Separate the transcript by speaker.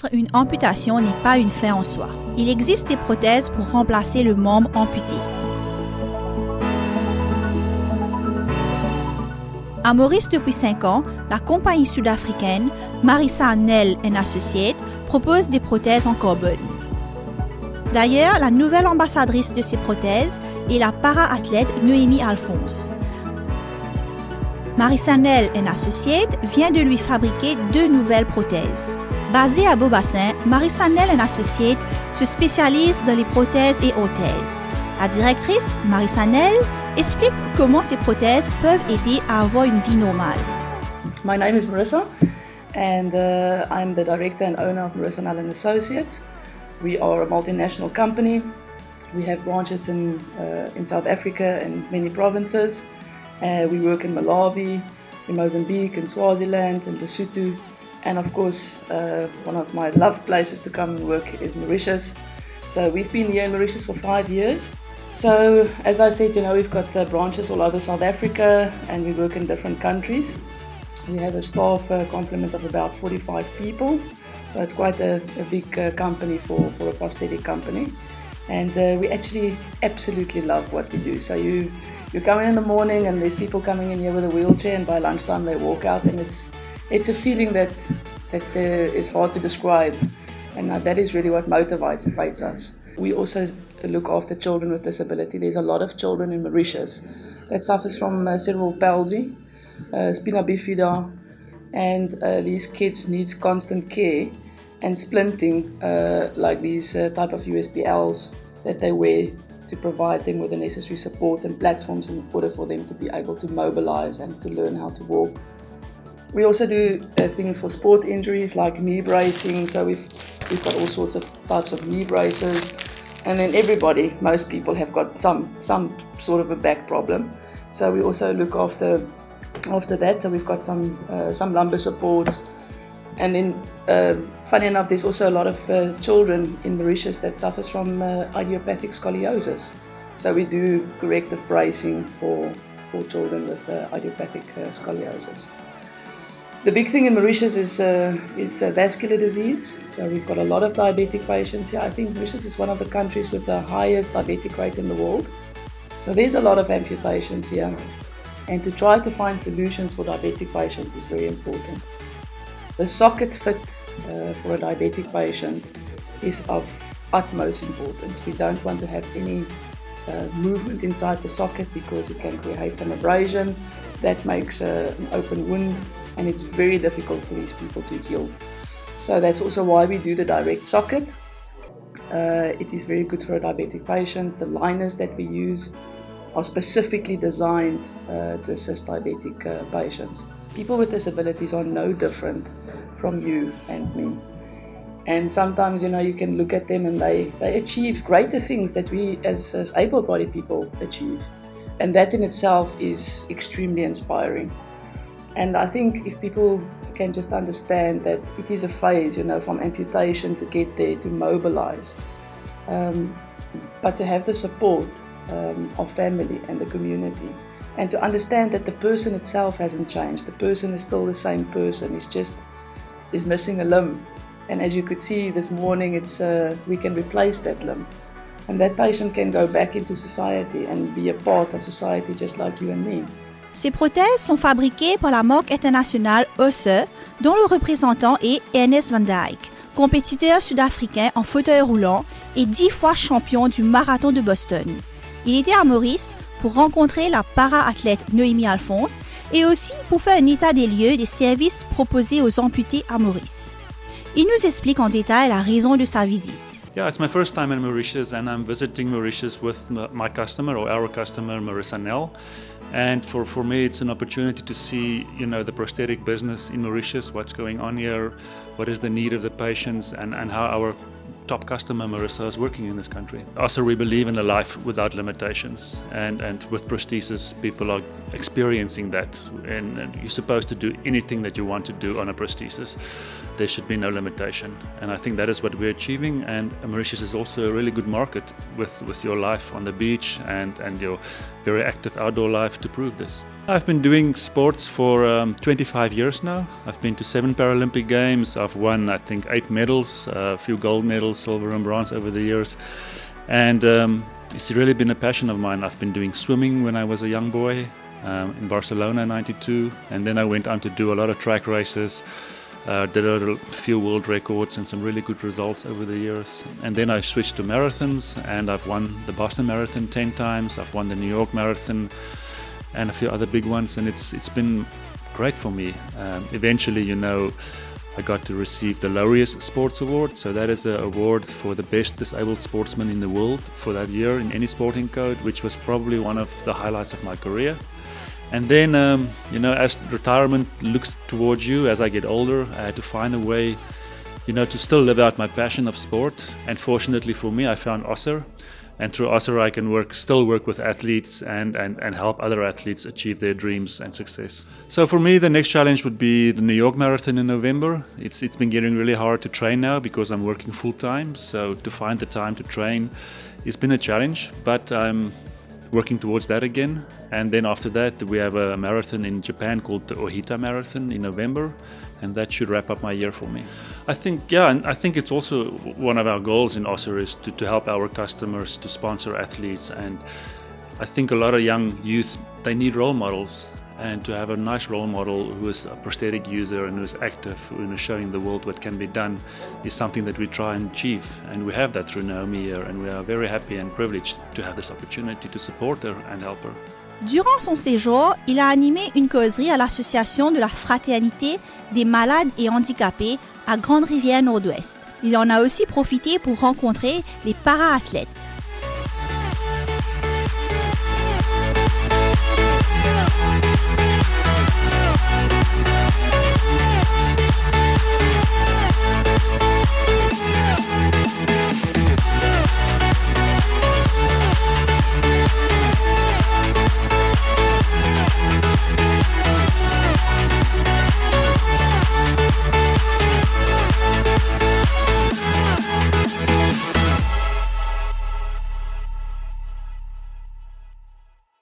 Speaker 1: chiffres, une amputation n'est pas une fin en soi. Il existe des prothèses pour remplacer le membre amputé. À Maurice, depuis 5 ans, la compagnie sud-africaine Maurice & Associates propose des prothèses en carbone. D'ailleurs, la nouvelle ambassadrice de ces prothèses est la para-athlète Noémie Alphonse. Maurice & Associates vient de lui fabriquer 2 nouvelles prothèses. Basée à Beaubassin, Maurice & Associates se spécialise dans les prothèses et orthèses. La directrice, Maurice & explique comment ces prothèses peuvent aider à avoir une vie normale.
Speaker 2: My name is Marissa and I'm the director and owner of Maurice & Associates. We are a multinational company. We have branches in South Africa and many provinces. We work in Malawi, in Mozambique, in Swaziland, in Lesotho. And of course, one of my loved places to come and work is Mauritius. So we've been here in Mauritius for 5 years. So as I said, we've got branches all over South Africa and we work in different countries. We have a staff complement of about 45 people. So it's quite a big company for a prosthetic company. And we actually absolutely love what we do. So you come in the morning and there's people coming in here with a wheelchair, and by lunchtime they walk out, and it's a feeling that is hard to describe, and that is really what motivates us. We also look after children with disability. There's a lot of children in Mauritius that suffers from cerebral palsy, spina bifida, and these kids need constant care and splinting, like these type of USBLs that they wear to provide them with the necessary support and platforms in order for them to be able to mobilize and to learn how to walk. We also do things for sport injuries like knee bracing, so we've got all sorts of types of knee braces. And then most people have got some sort of a back problem. So we also look after that, so we've got some lumbar supports. And then, funny enough, there's also a lot of children in Mauritius that suffers from idiopathic scoliosis. So we do corrective bracing for children with idiopathic scoliosis. The big thing in Mauritius is vascular disease. So we've got a lot of diabetic patients here. I think Mauritius is one of the countries with the highest diabetic rate in the world. So there's a lot of amputations here. And to try to find solutions for diabetic patients is very important. The socket fit for a diabetic patient is of utmost importance. We don't want to have any movement inside the socket because it can create some abrasion. That makes an open wound, and it's very difficult for these people to heal. So that's also why we do the direct socket. It is very good for a diabetic patient. The liners that we use are specifically designed to assist diabetic patients. People with disabilities are no different from you and me. And sometimes, you can look at them and they achieve greater things that we as able-bodied people achieve. And that in itself is extremely inspiring. And I think if people can just understand that it is a phase, from amputation to get there, to mobilize, but to have the support of family and the community, and to understand that the person itself hasn't changed. The person is still the same person. It's just is missing a limb. And as you could see this morning, we can replace that limb. And that patient can go back into society and be a part of society just like you and me.
Speaker 1: Ces prothèses sont fabriquées par la marque internationale OSE, dont le représentant est Ernest Van Dijk, compétiteur sud-africain en fauteuil roulant et 10 fois champion du marathon de Boston. Il était à Maurice pour rencontrer la para-athlète Noémie Alphonse et aussi pour faire un état des lieux des services proposés aux amputés à Maurice. Il nous explique en détail la raison de sa visite.
Speaker 3: Yeah, it's my first time in Mauritius, and I'm visiting Mauritius with my customer, or our customer, Maurice & And for me, it's an opportunity to see, the prosthetic business in Mauritius, what's going on here, what is the need of the patients, and how our top customer, Marissa, is working in this country. Also, we believe in a life without limitations, and with prosthesis, people are experiencing that, and you're supposed to do anything that you want to do on a prosthesis. there should be no limitation. And I think that is what we're achieving. And Mauritius is also a really good market with your life on the beach and your very active outdoor life to prove this. I've been doing sports for 25 years now. I've been to 7 Paralympic Games. I've won, I think, 8 medals, a few gold medals, silver and bronze over the years. And it's really been a passion of mine. I've been doing swimming when I was a young boy in Barcelona in '92. And then I went on to do a lot of track races. Did a few world records and some really good results over the years. And then I switched to marathons, and I've won the Boston Marathon 10 times. I've won the New York Marathon and a few other big ones, and it's been great for me. Eventually, I got to receive the Laureus Sports Award. So that is an award for the best disabled sportsman in the world for that year in any sporting code, which was probably one of the highlights of my career. And then, as retirement looks towards you, as I get older, I had to find a way, to still live out my passion of sport. And fortunately for me, I found OSSER. And through OSSER, I can still work with athletes and help other athletes achieve their dreams and success. So for me, the next challenge would be the New York Marathon in November. It's been getting really hard to train now because I'm working full time. So to find the time to train, it's been a challenge, but I'm working towards that again. And then after that, we have a marathon in Japan called the Ohita Marathon in November, and that should wrap up my year for me. I think it's also one of our goals in OSSER is to help our customers to sponsor athletes. And I think a lot of young youth, they need role models, and to have a nice role model who is a prosthetic user and who is active, who is showing the world what can be done, is something that we try and achieve. And we have that through Naomi here, and we are very happy and privileged to have this opportunity to support her and help her.
Speaker 1: Durant son séjour, il a animé une causerie à l'association de la fraternité des malades et handicapés à Grande-Rivière Nord-Ouest. Il en a aussi profité pour rencontrer les para-athlètes.